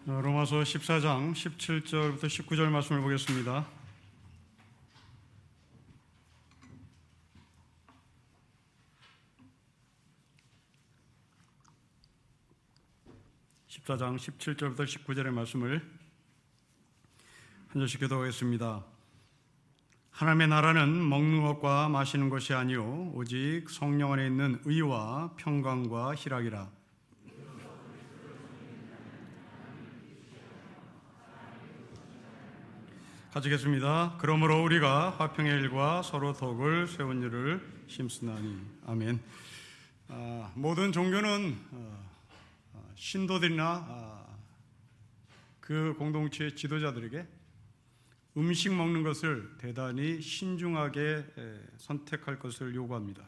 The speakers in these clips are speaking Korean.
로마서 14장 17절부터 19절 말씀을 보겠습니다. (14장) 17절부터 19절의 말씀을 한 절씩 교독하겠습니다. 하나님의 나라는 먹는 것과 마시는 것이 아니요 오직 성령 안에 있는 의와 평강과 희락이라. 같이 읽겠습니다. 그러므로 우리가 화평의 일과 서로 덕을 세운 일을 힘쓰나니. 아멘. 모든 종교는 신도들이나 그 공동체의 지도자들에게 음식 먹는 것을 대단히 신중하게 선택할 것을 요구합니다.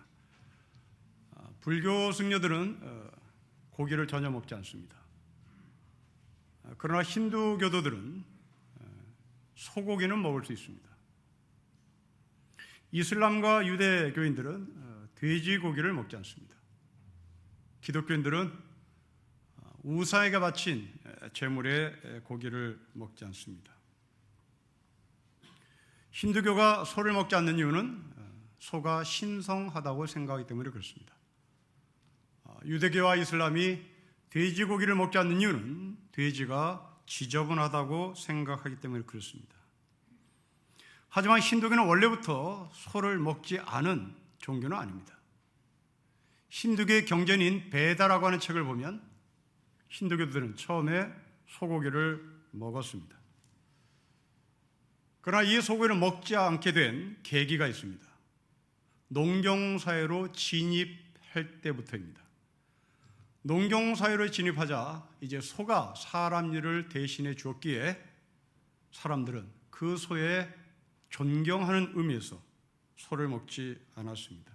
불교 승려들은 고기를 전혀 먹지 않습니다. 그러나 힌두교도들은 소고기는 먹을 수 있습니다. 이슬람과 유대교인들은 돼지고기를 먹지 않습니다. 기독교인들은 우상에게 바친 제물의 고기를 먹지 않습니다. 힌두교가 소를 먹지 않는 이유는 소가 신성하다고 생각하기 때문에 그렇습니다. 유대교와 이슬람이 돼지고기를 먹지 않는 이유는 돼지가 지저분하다고 생각하기 때문에 그렇습니다. 하지만 힌두교는 원래부터 소를 먹지 않은 종교는 아닙니다. 힌두교의 경전인 베다라고 하는 책을 보면 힌두교들은 처음에 소고기를 먹었습니다. 그러나 이 소고기를 먹지 않게 된 계기가 있습니다. 농경사회로 진입할 때부터입니다. 농경사회로 진입하자 이제 소가 사람 일을 대신해 주었기에 사람들은 그 소에 존경하는 의미에서 소를 먹지 않았습니다.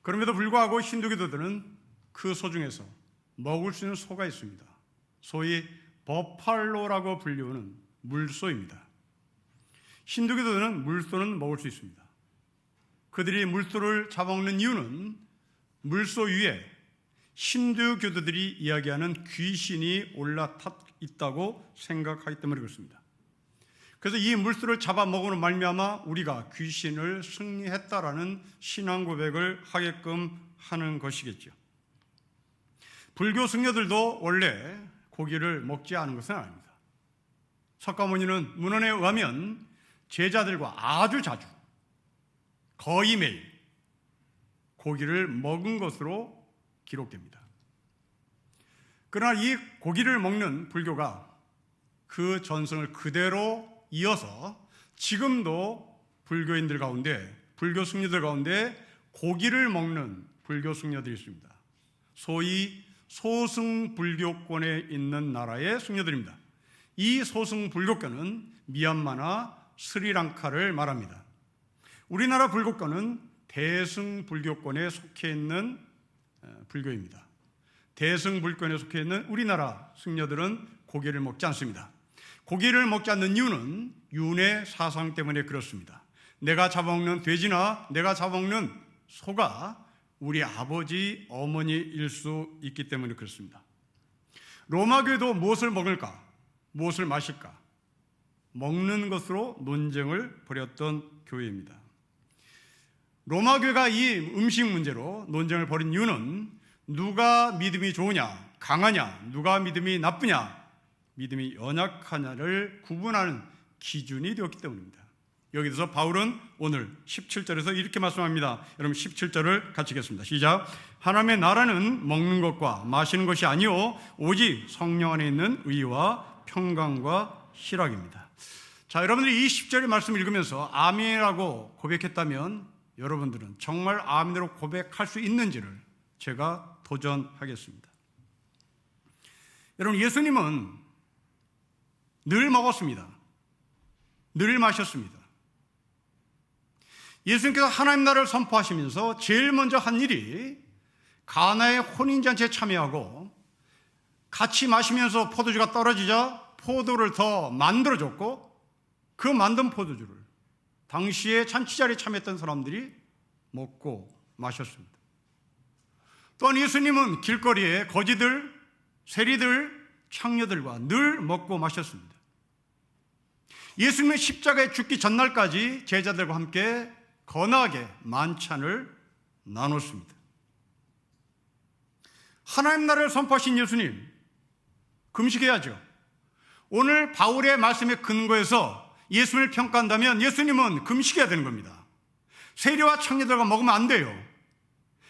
그럼에도 불구하고 힌두교도들은 그 소 중에서 먹을 수 있는 소가 있습니다. 소위 버팔로라고 불리우는 물소입니다. 힌두교도들은 물소는 먹을 수 있습니다. 그들이 물소를 잡아먹는 이유는 물소 위에 힌두교도들이 이야기하는 귀신이 올라타 있다고 생각하기 때문에 그렇습니다. 그래서 이 물소를 잡아먹으로 말미암아 우리가 귀신을 승리했다라는 신앙 고백을 하게끔 하는 것이겠죠. 불교 승려들도 원래 고기를 먹지 않은 것은 아닙니다. 석가모니는 문헌에 의하면 제자들과 아주 자주 거의 매일 고기를 먹은 것으로 기록됩니다. 그러나 이 고기를 먹는 불교가 그 전승을 그대로 이어서 지금도 불교인들 가운데, 불교 승려들 가운데 고기를 먹는 불교 승려들이 있습니다. 소위 소승불교권에 있는 나라의 승려들입니다. 이 소승불교권은 미얀마나 스리랑카를 말합니다. 우리나라 불교권은 대승불교권에 속해 있는 불교입니다. 대승불교권에 속해 있는 우리나라 승려들은 고기를 먹지 않습니다. 고기를 먹지 않는 이유는 윤회 사상 때문에 그렇습니다. 내가 잡아먹는 돼지나 내가 잡아먹는 소가 우리 아버지, 어머니일 수 있기 때문에 그렇습니다. 로마교회도 무엇을 먹을까? 무엇을 마실까? 먹는 것으로 논쟁을 벌였던 교회입니다. 로마교회가 이 음식 문제로 논쟁을 벌인 이유는 누가 믿음이 좋으냐, 강하냐, 누가 믿음이 나쁘냐, 믿음이 연약하냐를 구분하는 기준이 되었기 때문입니다. 여기서 바울은 오늘 17절에서 이렇게 말씀합니다. 여러분 17절을 같이 읽겠습니다. 시작. 하나님의 나라는 먹는 것과 마시는 것이 아니요 오직 성령 안에 있는 의와 평강과 희락입니다. 자, 여러분들이 이 10절의 말씀을 읽으면서 아멘이라고 고백했다면 여러분들은 정말 아멘으로 고백할 수 있는지를 제가 도전하겠습니다. 여러분, 예수님은 늘 먹었습니다. 늘 마셨습니다. 예수님께서 하나님 나라를 선포하시면서 제일 먼저 한 일이 가나의 혼인잔치에 참여하고 같이 마시면서 포도주가 떨어지자 포도를 더 만들어줬고 그 만든 포도주를 당시에 잔치자리에 참여했던 사람들이 먹고 마셨습니다. 또한 예수님은 길거리에 거지들, 세리들, 창녀들과 늘 먹고 마셨습니다. 예수님은 십자가에 죽기 전날까지 제자들과 함께 거나하게 만찬을 나눴습니다. 하나님 나라를 선포하신 예수님, 금식해야죠. 오늘 바울의 말씀에 근거해서 예수님을 평가한다면 예수님은 금식해야 되는 겁니다. 세리와 창녀들과 먹으면 안 돼요.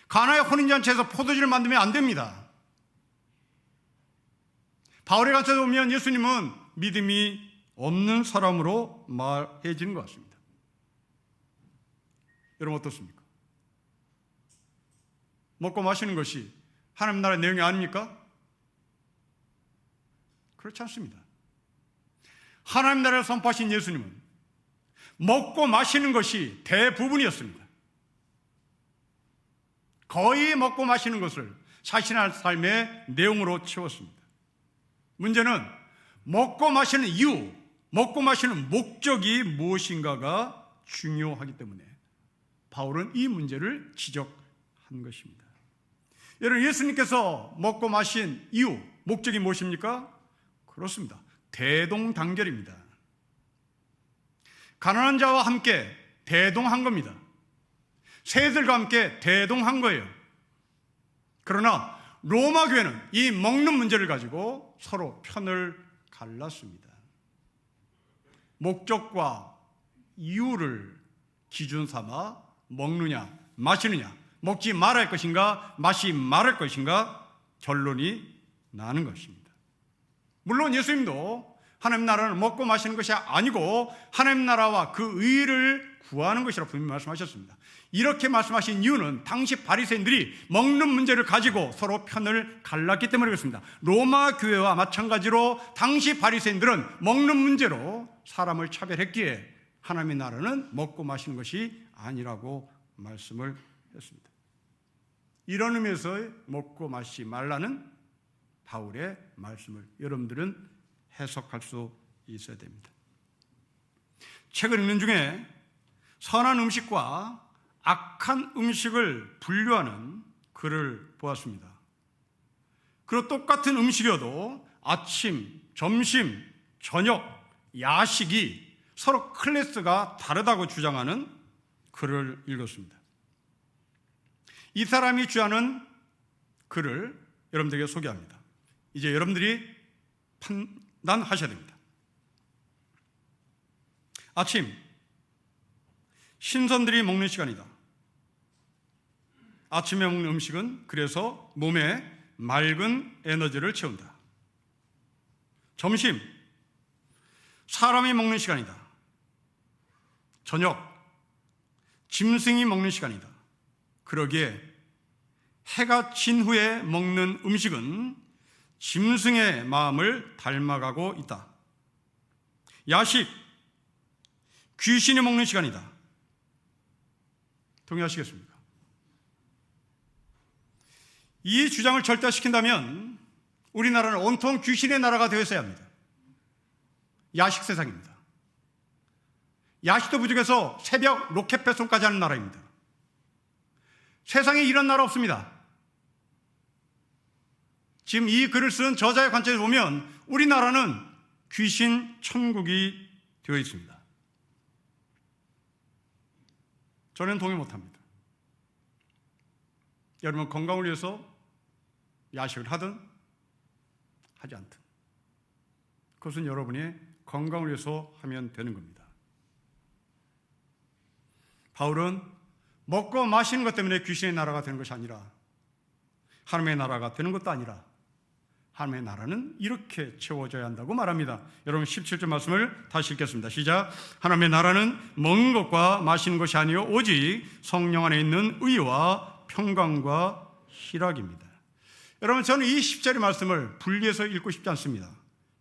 가나의 혼인잔치에서 포도주를 만들면 안 됩니다. 바울의 관점에 보면 예수님은 믿음이 없는 사람으로 말해지는 것 같습니다. 여러분 어떻습니까? 먹고 마시는 것이 하나님 나라의 내용이 아닙니까? 그렇지 않습니다. 하나님 나라를 선포하신 예수님은 먹고 마시는 것이 대부분이었습니다. 거의 먹고 마시는 것을 자신의 삶의 내용으로 채웠습니다. 문제는 먹고 마시는 이유, 먹고 마시는 목적이 무엇인가가 중요하기 때문에 바울은 이 문제를 지적한 것입니다. 여러분, 예수님께서 먹고 마신 이유, 목적이 무엇입니까? 그렇습니다. 대동단결입니다. 가난한 자와 함께 대동한 겁니다. 세들과 함께 대동한 거예요. 그러나 로마 교회는 이 먹는 문제를 가지고 서로 편을 갈랐습니다. 목적과 이유를 기준 삼아 먹느냐 마시느냐, 먹지 말아야 할 것인가 마시지 말아야 할 것인가 결론이 나는 것입니다. 물론 예수님도 하나님 나라는 먹고 마시는 것이 아니고 하나님 나라와 그 의를 구하는 것이라고 분명히 말씀하셨습니다. 이렇게 말씀하신 이유는 당시 바리새인들이 먹는 문제를 가지고 서로 편을 갈랐기 때문에 그렇습니다. 로마 교회와 마찬가지로 당시 바리새인들은 먹는 문제로 사람을 차별했기에 하나님의 나라는 먹고 마시는 것이 아니라고 말씀을 했습니다. 이런 의미에서 먹고 마시지 말라는 바울의 말씀을 여러분들은 해석할 수 있어야 됩니다. 책을 읽는 중에 선한 음식과 악한 음식을 분류하는 글을 보았습니다. 그리고 똑같은 음식이어도 아침, 점심, 저녁, 야식이 서로 클래스가 다르다고 주장하는 글을 읽었습니다. 이 사람이 주장하는 글을 여러분들에게 소개합니다. 이제 여러분들이 판단하셔야 됩니다. 아침, 신선들이 먹는 시간이다. 아침에 먹는 음식은 그래서 몸에 맑은 에너지를 채운다. 점심, 사람이 먹는 시간이다. 저녁, 짐승이 먹는 시간이다. 그러기에 해가 진 후에 먹는 음식은 짐승의 마음을 닮아가고 있다. 야식, 귀신이 먹는 시간이다. 동의하시겠습니까? 이 주장을 절대시킨다면 우리나라는 온통 귀신의 나라가 되었어야 합니다. 야식 세상입니다. 야식도 부족해서 새벽 로켓 배송까지 하는 나라입니다. 세상에 이런 나라 없습니다. 지금 이 글을 쓴 저자의 관점에서 보면 우리나라는 귀신 천국이 되어 있습니다. 저는 동의 못합니다. 여러분 건강을 위해서 야식을 하든 하지 않든 그것은 여러분이 건강을 위해서 하면 되는 겁니다. 바울은 먹고 마시는 것 때문에 귀신의 나라가 되는 것이 아니라 하나님의 나라가 되는 것도 아니라 하나님의 나라는 이렇게 채워져야 한다고 말합니다. 여러분 17절 말씀을 다시 읽겠습니다. 시작. 하나님의 나라는 먹는 것과 마시는 것이 아니요 오직 성령 안에 있는 의와 평강과 희락입니다. 여러분 저는 이 10절의 말씀을 분리해서 읽고 싶지 않습니다.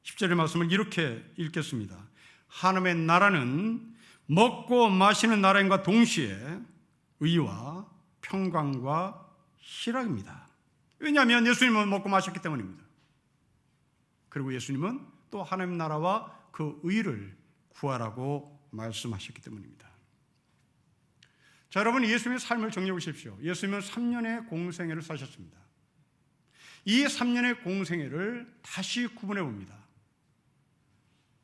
10절의 말씀을 이렇게 읽겠습니다. 하나님의 나라는 먹고 마시는 나라인과 동시에 의와 평강과 희락입니다. 왜냐하면 예수님은 먹고 마셨기 때문입니다. 그리고 예수님은 또 하나님 나라와 그 의를 구하라고 말씀하셨기 때문입니다. 자, 여러분 예수님의 삶을 정리해 보십시오. 예수님은 3년의 공생애를 사셨습니다. 이 3년의 공생애를 다시 구분해 봅니다.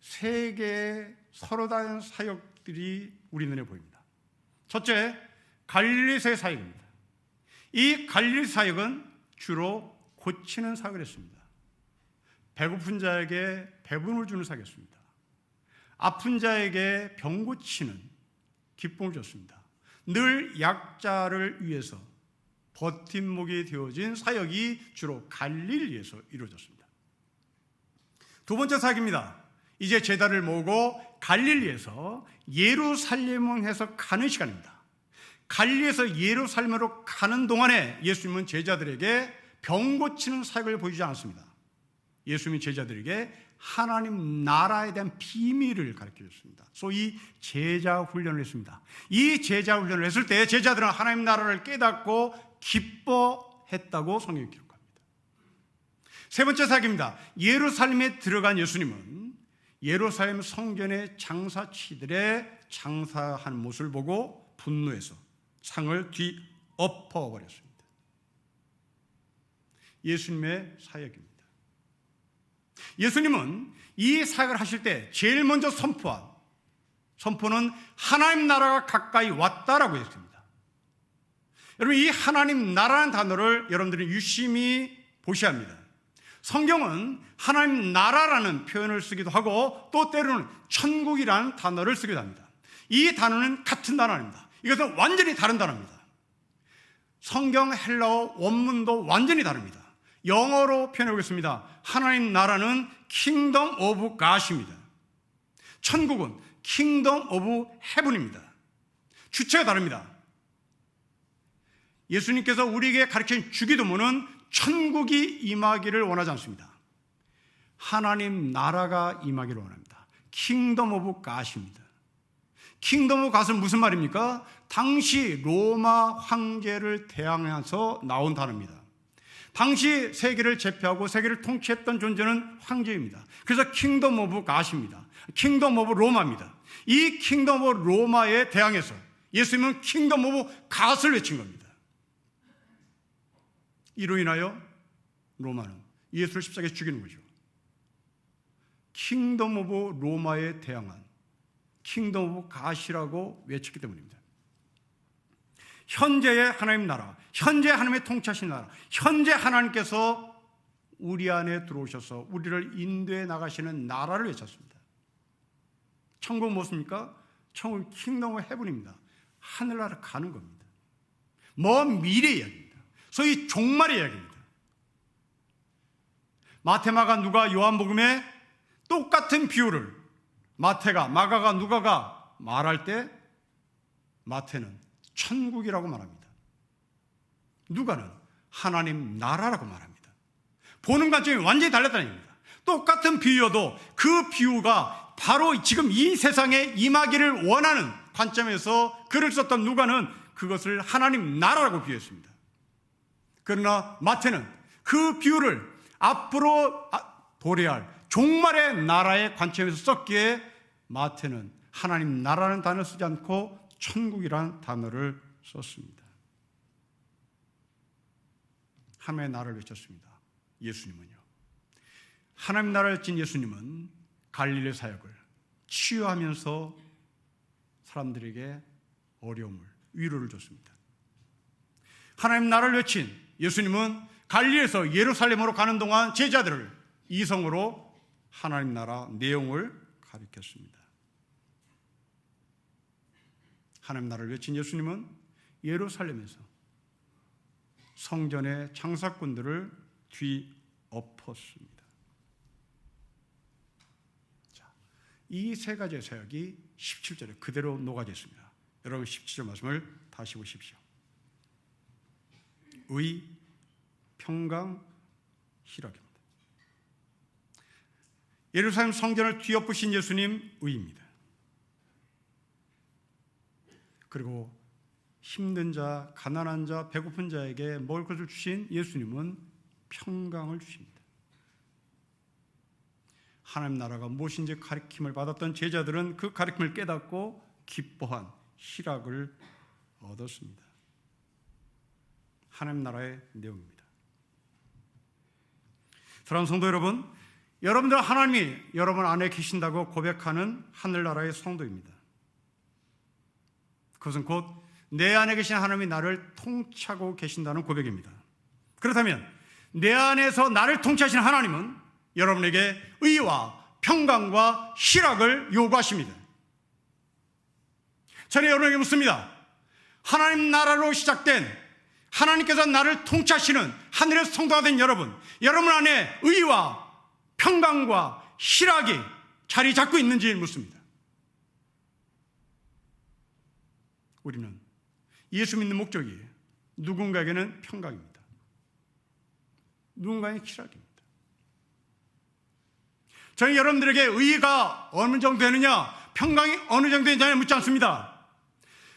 세 개의 서로 다른 사역들이 우리 눈에 보입니다. 첫째, 갈릴리서의 사역입니다. 이 갈릴리 사역은 주로 고치는 사역을 했습니다. 배고픈 자에게 배분을 주는 사역이었습니다. 아픈 자에게 병 고치는 기쁨을 줬습니다. 늘 약자를 위해서 버팀목이 되어진 사역이 주로 갈릴리에서 이루어졌습니다. 두 번째 사역입니다. 이제 제자를 모으고 갈릴리에서 예루살렘을 해서 가는 시간입니다. 갈릴리에서 예루살렘으로 가는 동안에 예수님은 제자들에게 병 고치는 사역을 보여주지 않았습니다. 예수님이 제자들에게 하나님 나라에 대한 비밀을 가르쳐줬습니다. 소위 제자 훈련을 했습니다. 이 제자 훈련을 했을 때 제자들은 하나님 나라를 깨닫고 기뻐했다고 성경이 기록합니다. 세 번째 사역입니다. 예루살렘에 들어간 예수님은 예루살렘 성전의 장사치들의 장사하는 모습을 보고 분노해서 상을 뒤엎어버렸습니다. 예수님의 사역입니다. 예수님은 이 사역을 하실 때 제일 먼저 선포는 하나님 나라가 가까이 왔다라고 했습니다. 여러분, 이 하나님 나라는 단어를 여러분들이 유심히 보셔야 합니다. 성경은 하나님 나라라는 표현을 쓰기도 하고 또 때로는 천국이라는 단어를 쓰기도 합니다. 이 단어는 같은 단어 아닙니다. 이것은 완전히 다른 단어입니다. 성경 헬라어 원문도 완전히 다릅니다. 영어로 표현해 보겠습니다. 하나님 나라는 킹덤 오브 갓입니다. 천국은 킹덤 오브 헤븐입니다. 주체가 다릅니다. 예수님께서 우리에게 가르친 주기도문은 천국이 임하기를 원하지 않습니다. 하나님 나라가 임하기를 원합니다. 킹덤 오브 갓입니다. 킹덤 오브 갓은 무슨 말입니까? 당시 로마 황제를 대항해서 나온 단어입니다. 당시 세계를 제패하고 세계를 통치했던 존재는 황제입니다. 그래서 킹덤 오브 갓입니다. 킹덤 오브 로마입니다. 이 킹덤 오브 로마에 대항해서 예수님은 킹덤 오브 갓을 외친 겁니다. 이로 인하여 로마는 예수를 십자가에 죽이는 거죠. 킹덤 오브 로마에 대항한 킹덤 오브 갓이라고 외쳤기 때문입니다. 현재의 하나님 나라, 현재 하나님의 통치하신 나라, 현재 하나님께서 우리 안에 들어오셔서 우리를 인도해 나가시는 나라를 외쳤습니다. 천국은 무엇입니까? 천국은 킹덤 오브 헤븐입니다. 하늘나라 가는 겁니다. 먼 미래 이야기입니다. 소위 종말의 이야기입니다. 마태, 마가, 누가, 요한복음에 똑같은 비유를 마태가, 마가가, 누가가 말할 때 마태는 천국이라고 말합니다. 누가는 하나님 나라라고 말합니다. 보는 관점이 완전히 달랐다는 얘기입니다. 똑같은 비유여도 그 비유가 바로 지금 이 세상에 임하기를 원하는 관점에서 글을 썼던 누가는 그것을 하나님 나라라고 비유했습니다. 그러나 마태는 그 비유를 앞으로 도래할 종말의 나라의 관점에서 썼기에 마태는 하나님 나라는 단어를 쓰지 않고 천국이라는 단어를 썼습니다. 하나님의 나라를 외쳤습니다. 예수님은요. 하나님 나라를 진 예수님은 갈릴리 사역을 치유하면서 사람들에게 어려움을, 위로를 줬습니다. 하나님 나라를 외친 예수님은 갈릴리에서 예루살렘으로 가는 동안 제자들을 이성으로 하나님 나라 내용을 가르쳤습니다. 하나님 나라를 외친 예수님은 예루살렘에서 성전의 장사꾼들을 뒤엎었습니다. 자, 이 세 가지의 사역이 17절에 그대로 녹아져 있습니다. 여러분 17절 말씀을 다시 보십시오. 의, 평강, 희락입니다. 예루살렘 성전을 뒤엎으신 예수님 의입니다. 그리고 힘든 자, 가난한 자, 배고픈 자에게 먹을 것을 주신 예수님은 평강을 주십니다. 하나님 나라가 무엇인지 가르침을 받았던 제자들은 그 가르침을 깨닫고 기뻐한 희락을 얻었습니다. 하나님 나라의 내용입니다. 사랑하는 성도 여러분, 여러분들 하나님이 여러분 안에 계신다고 고백하는 하늘나라의 성도입니다. 그것은 곧 내 안에 계신 하나님이 나를 통치하고 계신다는 고백입니다. 그렇다면 내 안에서 나를 통치하시는 하나님은 여러분에게 의와 평강과 희락을 요구하십니다. 저는 여러분에게 묻습니다. 하나님 나라로 시작된 하나님께서 나를 통치하시는 하늘의 성도가 된 여러분 안에 의와 평강과 희락이 자리 잡고 있는지 묻습니다. 우리는 예수 믿는 목적이 누군가에게는 평강입니다. 누군가에게는 희락입니다. 저는 여러분들에게 의가 어느 정도 되느냐, 평강이 어느 정도 되느냐 묻지 않습니다.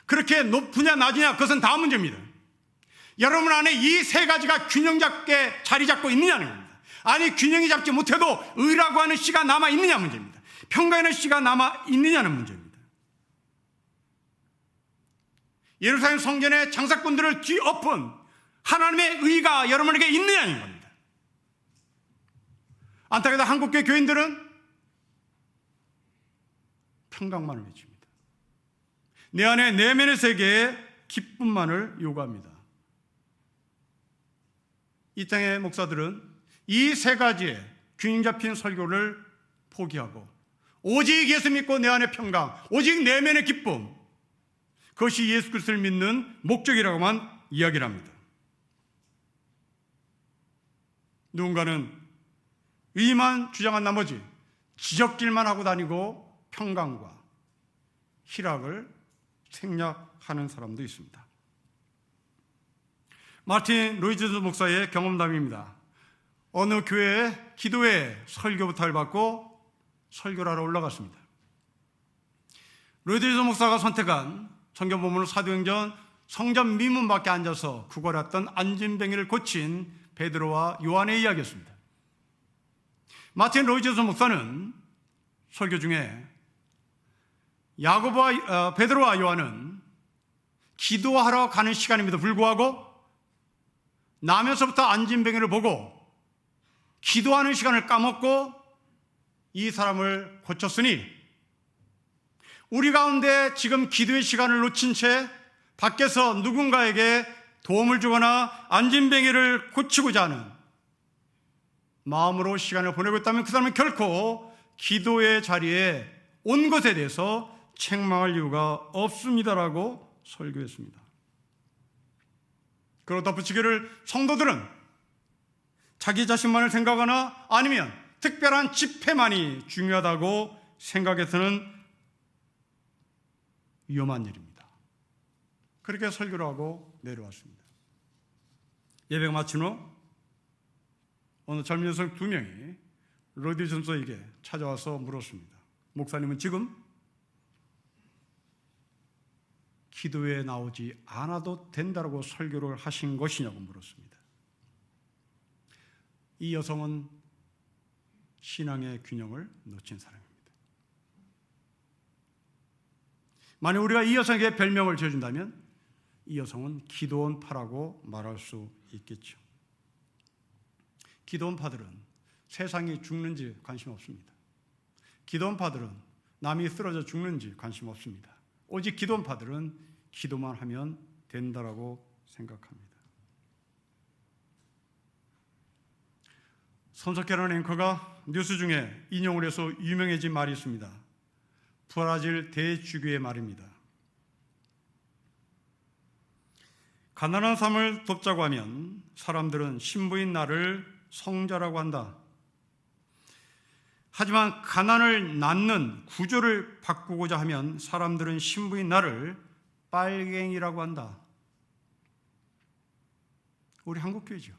그렇게 높으냐 낮으냐 그것은 다음 문제입니다. 여러분 안에 이 세 가지가 균형 잡게 자리 잡고 있느냐는 겁니다. 아니 균형이 잡지 못해도 의라고 하는 씨가 남아 있느냐 문제입니다. 평강이라는 씨가 남아 있느냐는 문제입니다. 예루살렘 성전의 장사꾼들을 뒤엎은 하나님의 의가 여러분에게 있느냐는 겁니다. 안타깝게도 한국교회 교인들은 평강만을 외칩니다. 내 안에 내면의 세계에 기쁨만을 요구합니다. 이 땅의 목사들은 이 세 가지의 균형 잡힌 설교를 포기하고 오직 예수 믿고 내 안의 평강, 오직 내면의 기쁨, 그것이 예수 그리스도를 믿는 목적이라고만 이야기를 합니다. 누군가는 의만 주장한 나머지 지적질만 하고 다니고 평강과 희락을 생략하는 사람도 있습니다. 마틴 로이즈 목사의 경험담입니다. 어느 교회에 기도회 설교 부탁을 받고 설교를 하러 올라갔습니다. 로이즈 목사가 선택한 성경 본문은 사도행전 성전 미문 밖에 앉아서 구걸했던 안진뱅이를 고친 베드로와 요한의 이야기였습니다. 마틴 로이즈 목사는 설교 중에 베드로와 요한은 기도하러 가는 시간임에도 불구하고 나면서부터 안진뱅이를 보고 기도하는 시간을 까먹고 이 사람을 고쳤으니 우리 가운데 지금 기도의 시간을 놓친 채 밖에서 누군가에게 도움을 주거나 안진뱅이를 고치고자 하는 마음으로 시간을 보내고 있다면 그 사람은 결코 기도의 자리에 온 것에 대해서 책망할 이유가 없습니다라고 설교했습니다. 그리고 덧붙이기를 성도들은 자기 자신만을 생각하거나 아니면 특별한 집회만이 중요하다고 생각해서는 위험한 일입니다. 그렇게 설교를 하고 내려왔습니다. 예배가 마친 후 어느 젊은 여성 2명이 로디 전소에게 찾아와서 물었습니다. 목사님은 지금 기도에 나오지 않아도 된다고 설교를 하신 것이냐고 물었습니다. 이 여성은 신앙의 균형을 놓친 사람입니다. 만약 우리가 이 여성에게 별명을 지어준다면 이 여성은 기도원파라고 말할 수 있겠죠. 기도원파들은 세상이 죽는지 관심 없습니다. 기도원파들은 남이 쓰러져 죽는지 관심 없습니다. 오직 기도원파들은 기도만 하면 된다라고 생각합니다. 손석희라는 앵커가 뉴스 중에 인용을 해서 유명해진 말이 있습니다. 브라질 대주교의 말입니다. 가난한 삶을 돕자고 하면 사람들은 신부인 나를 성자라고 한다. 하지만 가난을 낳는 구조를 바꾸고자 하면 사람들은 신부인 나를 빨갱이라고 한다. 우리 한국교회죠.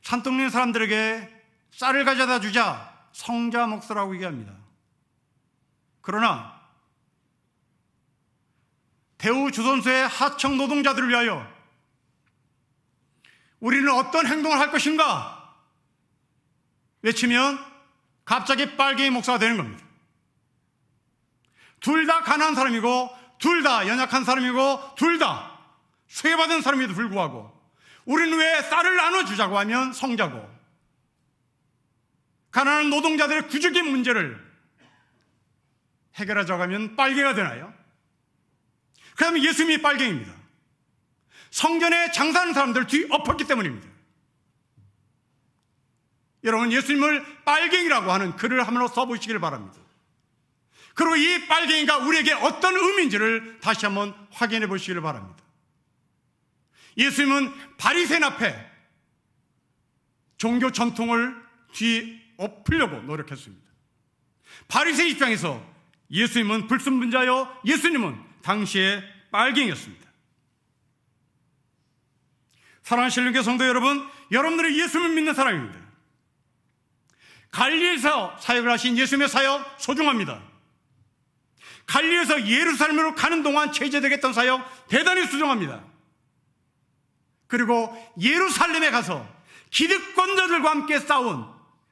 산동네 사람들에게 쌀을 가져다 주자 성자 목사라고 얘기합니다. 그러나 대우조선소의 하청 노동자들을 위하여 우리는 어떤 행동을 할 것인가 외치면 갑자기 빨갱이 목사가 되는 겁니다. 둘 다 가난한 사람이고 둘 다 연약한 사람이고 둘 다 소외받은 사람에도 불구하고 우리는 왜 쌀을 나눠주자고 하면 성자고, 가난한 노동자들의 구직의 문제를 해결하자고 하면 빨갱이가 되나요? 그 다음에 예수님이 빨갱이입니다. 성전에 장사하는 사람들 뒤 엎었기 때문입니다. 여러분, 예수님을 빨갱이라고 하는 글을 한번 써보시길 바랍니다. 그리고 이 빨갱이가 우리에게 어떤 의미인지를 다시 한번 확인해 보시길 바랍니다. 예수님은 바리새인 앞에 종교 전통을 뒤엎으려고 노력했습니다. 바리새인 입장에서 예수님은 불순분자여, 예수님은 당시에 빨갱이였습니다. 사랑하는 신령교 성도 여러분, 여러분들은 예수님을 믿는 사람입니다. 갈릴리에서 사역을 하신 예수님의 사역 소중합니다. 갈릴리에서 예루살렘으로 가는 동안 체제되겠던 사역 대단히 소중합니다. 그리고 예루살렘에 가서 기득권자들과 함께 싸운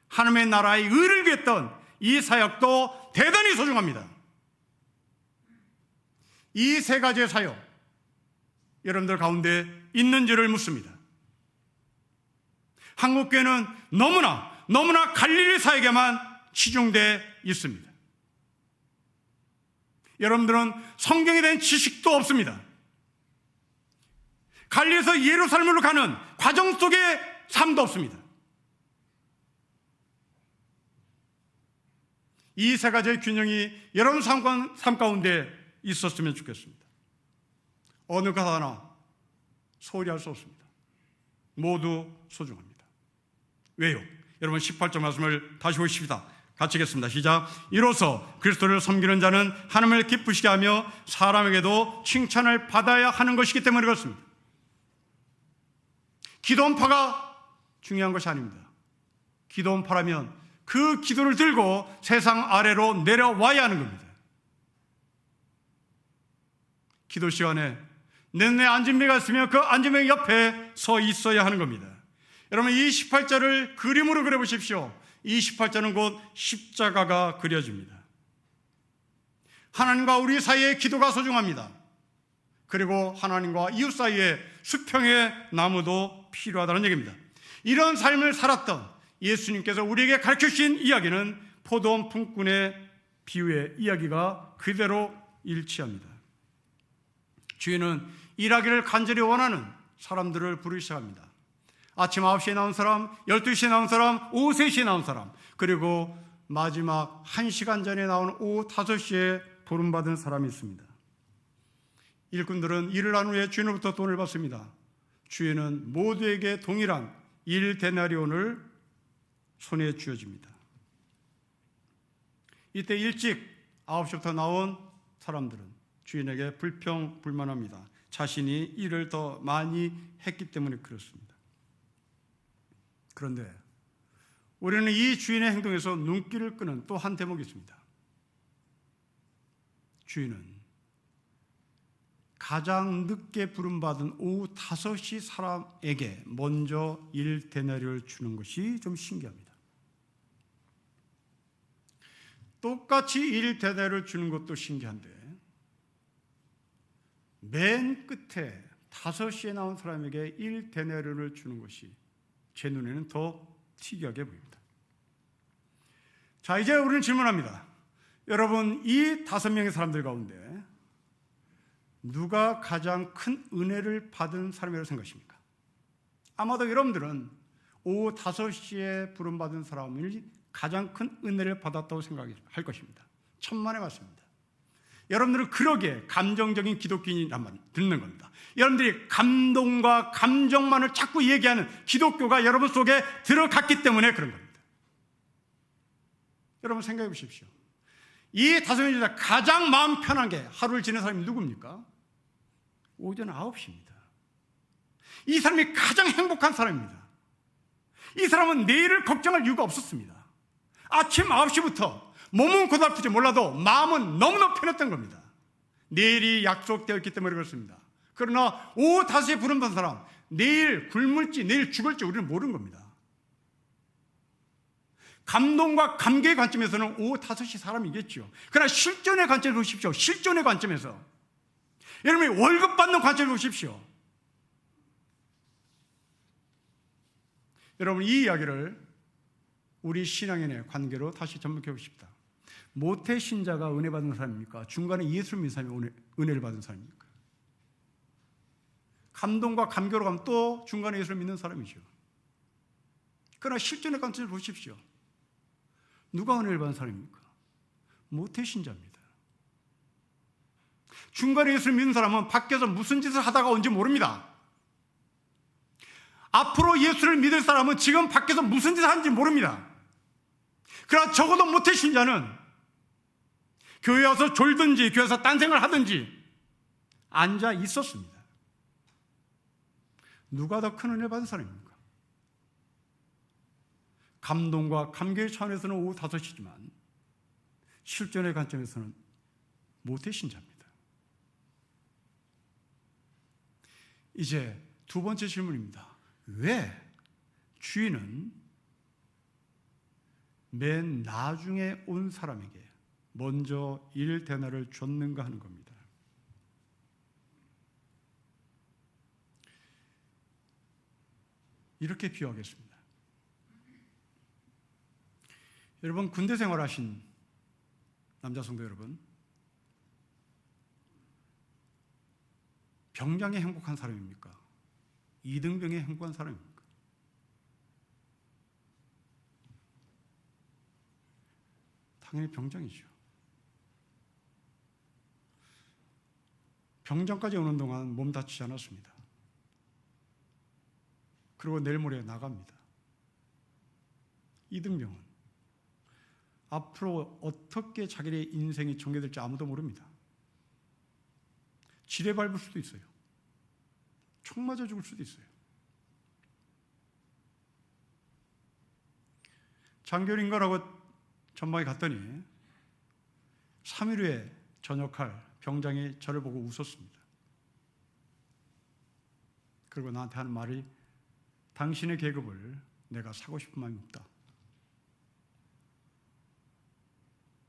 하나님의 나라의 의를 위했던 이 사역도 대단히 소중합니다. 이 세 가지의 사역, 여러분들 가운데 있는지를 묻습니다. 한국교회는 너무나 갈릴리 사역에만 치중되어 있습니다. 여러분들은 성경에 대한 지식도 없습니다. 갈릴리에서 예루살렘으로 가는 과정 속의 삶도 없습니다. 이 세 가지의 균형이 여러분 삶 가운데 있었으면 좋겠습니다. 어느 것 하나 소홀히 할 수 없습니다. 모두 소중합니다. 왜요? 여러분 18절 말씀을 다시 보십시다. 같이 읽겠습니다. 시작. 이로써 그리스도를 섬기는 자는 하나님을 기쁘시게 하며 사람에게도 칭찬을 받아야 하는 것이기 때문에 그렇습니다. 기도원파가 중요한 것이 아닙니다. 기도원파라면 그 기도를 들고 세상 아래로 내려와야 하는 겁니다. 기도 시간에 내 눈에 안진뱅이가 있으면 그 안진뱅이 옆에 서 있어야 하는 겁니다. 여러분, 이 18절을 그림으로 그려보십시오. 이 18절은 곧 십자가가 그려집니다. 하나님과 우리 사이의 기도가 소중합니다. 그리고 하나님과 이웃 사이의 수평의 나무도 필요하다는 얘기입니다. 이런 삶을 살았던 예수님께서 우리에게 가르쳐주신 이야기는 포도원 품꾼의 비유의 이야기가 그대로 일치합니다. 주인은 일하기를 간절히 원하는 사람들을 부르기 시작합니다. 아침 9시에 나온 사람, 12시에 나온 사람, 오후 3시에 나온 사람, 그리고 마지막 1시간 전에 나온 오후 5시에 부름받은 사람이 있습니다. 일꾼들은 일을 한 후에 주인으로부터 돈을 받습니다. 주인은 모두에게 동일한 1데나리온을 손에 쥐어줍니다. 이때 일찍 9시부터 나온 사람들은 주인에게 불평불만합니다. 자신이 일을 더 많이 했기 때문에 그렇습니다. 그런데 우리는 이 주인의 행동에서 눈길을 끄는 또 한 대목이 있습니다. 주인은 가장 늦게 부름받은 오후 5시 사람에게 먼저 1데나리온을 주는 것이 좀 신기합니다. 똑같이 1데나리온을 주는 것도 신기한데 맨 끝에 5시에 나온 사람에게 1데나리온을 주는 것이 제 눈에는 더 특이하게 보입니다. 자, 이제 우리는 질문합니다. 여러분, 이 5명의 사람들 가운데 누가 가장 큰 은혜를 받은 사람이라고 생각하십니까? 아마도 여러분들은 오후 5시에 부름받은 사람이 가장 큰 은혜를 받았다고 생각할 것입니다. 천만의 말씀입니다. 여러분들은 그러기에 감정적인 기독교인이란 말 듣는 겁니다. 여러분들이 감동과 감정만을 자꾸 얘기하는 기독교가 여러분 속에 들어갔기 때문에 그런 겁니다. 여러분 생각해 보십시오. 이 5명 중에 가장 마음 편하게 하루를 지낸 사람이 누굽니까? 오전 9시입니다. 이 사람이 가장 행복한 사람입니다. 이 사람은 내일을 걱정할 이유가 없었습니다. 아침 9시부터 몸은 고달프지 몰라도 마음은 너무나 편했던 겁니다. 내일이 약속되어 있기 때문에 그렇습니다. 그러나 오후 5시에 부름받은 사람, 내일 굶을지 내일 죽을지 우리는 모르는 겁니다. 감동과 감개의 관점에서는 오후 5시 사람이겠죠. 그러나 실존의 관점을 보십시오. 실존의 관점에서 여러분이 월급 받는 관점을 보십시오. 여러분, 이 이야기를 우리 신앙인의 관계로 다시 접목해 보십시다. 모태 신자가 은혜 받은 사람입니까? 중간에 예수를 믿는 사람이 은혜를 받은 사람입니까? 감동과 감교로 가면 또 중간에 예수를 믿는 사람이죠. 그러나 실존의 관점을 보십시오. 누가 은혜를 받은 사람입니까? 모태 신자입니다. 중간에 예수를 믿는 사람은 밖에서 무슨 짓을 하다가 온지 모릅니다. 앞으로 예수를 믿을 사람은 지금 밖에서 무슨 짓을 하는지 모릅니다. 그러나 적어도 모태 신자는 교회 와서 졸든지 교회에서 딴 생각을 하든지 앉아 있었습니다. 누가 더 큰 은혜 받은 사람입니까? 감동과 감격의 차원에서는 오후 5시지만 실존의 관점에서는 모태 신자입니다. 이제 두 번째 질문입니다. 왜 주인은 맨 나중에 온 사람에게 먼저 일 대나를 줬는가 하는 겁니다. 이렇게 비유하겠습니다. 여러분, 군대 생활하신 남자 성도 여러분, 병장이 행복한 사람입니까? 이등병이 행복한 사람입니까? 당연히 병장이죠. 병장까지 오는 동안 몸 다치지 않았습니다. 그리고 내일 모레 나갑니다. 이등병은 앞으로 어떻게 자기의 인생이 전개될지 아무도 모릅니다. 지뢰 밟을 수도 있어요. 총 맞아 죽을 수도 있어요. 장교인가라고 전방에 갔더니 3일 후에 전역할 병장이 저를 보고 웃었습니다. 그리고 나한테 하는 말이, 당신의 계급을 내가 사고 싶은 마음이 없다.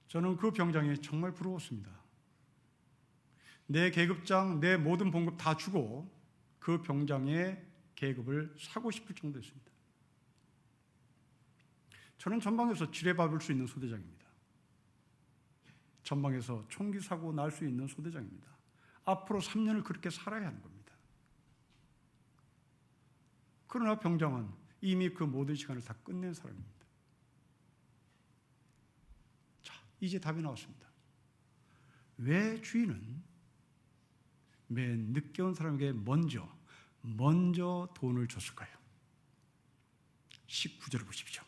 저는 그 병장이 정말 부러웠습니다. 내 계급장, 내 모든 봉급 다 주고 그 병장의 계급을 사고 싶을 정도였습니다. 저는 전방에서 지뢰 밟을 수 있는 소대장입니다. 전방에서 총기 사고 날 수 있는 소대장입니다. 앞으로 3년을 그렇게 살아야 하는 겁니다. 그러나 병장은 이미 그 모든 시간을 다 끝낸 사람입니다. 자, 이제 답이 나왔습니다. 왜 주인은 맨 늦게 온 사람에게 먼저 돈을 줬을까요? 19절을 보십시오.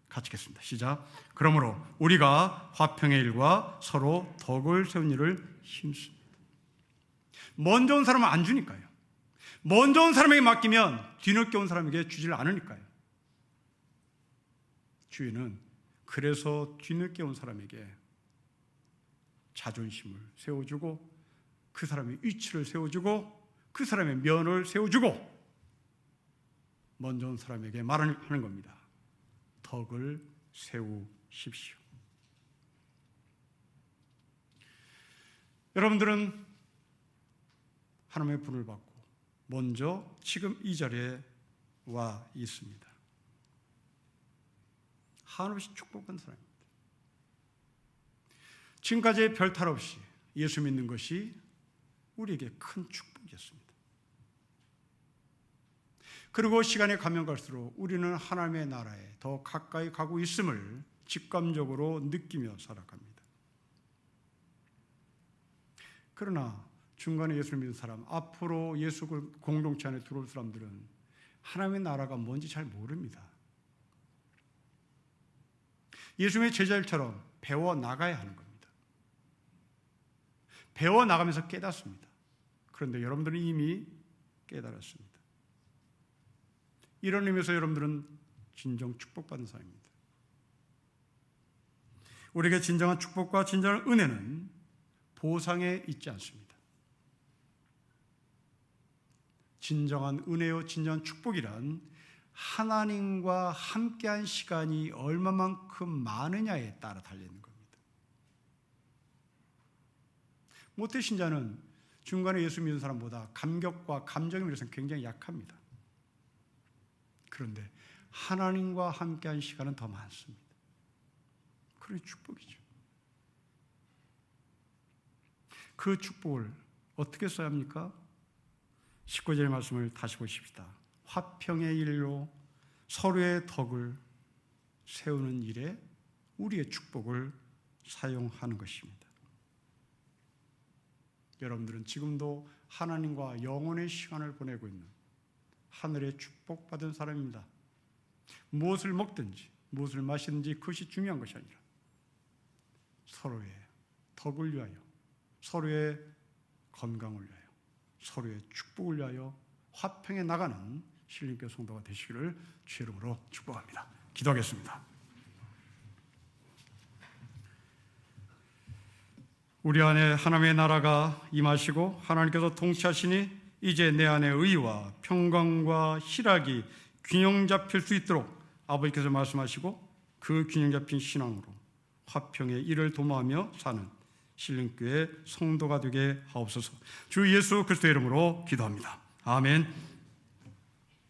같이 읽겠습니다. 시작. 그러므로 우리가 화평의 일과 서로 덕을 세운 일을 힘씁니다. 먼저 온 사람은 안 주니까요. 먼저 온 사람에게 맡기면 뒤늦게 온 사람에게 주질 않으니까요. 주인은 그래서 뒤늦게 온 사람에게 자존심을 세워주고 그 사람의 위치를 세워주고 그 사람의 면을 세워주고 먼저 온 사람에게 말하는 겁니다. 덕을 세우십시오. 여러분들은 하나님의 분을 받고 먼저 지금 이 자리에 와 있습니다. 한없이 축복받은 사람입니다. 지금까지 별탈 없이 예수 믿는 것이 우리에게 큰 축복이었습니다. 그리고 시간이 가면 갈수록 우리는 하나님의 나라에 더 가까이 가고 있음을 직감적으로 느끼며 살아갑니다. 그러나 중간에 예수를 믿는 사람, 앞으로 예수 공동체 안에 들어올 사람들은 하나님의 나라가 뭔지 잘 모릅니다. 예수님의 제자들처럼 배워나가야 하는 겁니다. 배워나가면서 깨닫습니다. 그런데 여러분들은 이미 깨달았습니다. 이런 의미에서 여러분들은 진정 축복받은 사람입니다. 우리에게 진정한 축복과 진정한 은혜는 보상에 있지 않습니다. 진정한 은혜요, 진정한 축복이란 하나님과 함께한 시간이 얼마만큼 많으냐에 따라 달리는 겁니다. 모태신자는 중간에 예수 믿는 사람보다 감격과 감정에 대해서는 굉장히 약합니다. 그런데 하나님과 함께한 시간은 더 많습니다. 그런 축복이죠. 그 축복을 어떻게 써야 합니까? 19절의 말씀을 다시 보십시다. 화평의 일로 서로의 덕을 세우는 일에 우리의 축복을 사용하는 것입니다. 여러분들은 지금도 하나님과 영혼의 시간을 보내고 있는 하늘의 축복받은 사람입니다. 무엇을 먹든지 무엇을 마시든지 그것이 중요한 것이 아니라 서로의 덕을 위하여, 서로의 건강을 위하여, 서로의 축복을 위하여 화평에 나가는 신림교회 성도가 되시기를 주의 이름으로 축복합니다. 기도하겠습니다. 우리 안에 하나님의 나라가 임하시고 하나님께서 통치하시니 이제 내 안에 의와 평강과 희락이 균형 잡힐 수 있도록 아버지께서 말씀하시고 그 균형 잡힌 신앙으로 화평의 일을 도모하며 사는 신림교회 성도가 되게 하옵소서. 주 예수 그리스도의 이름으로 기도합니다. 아멘.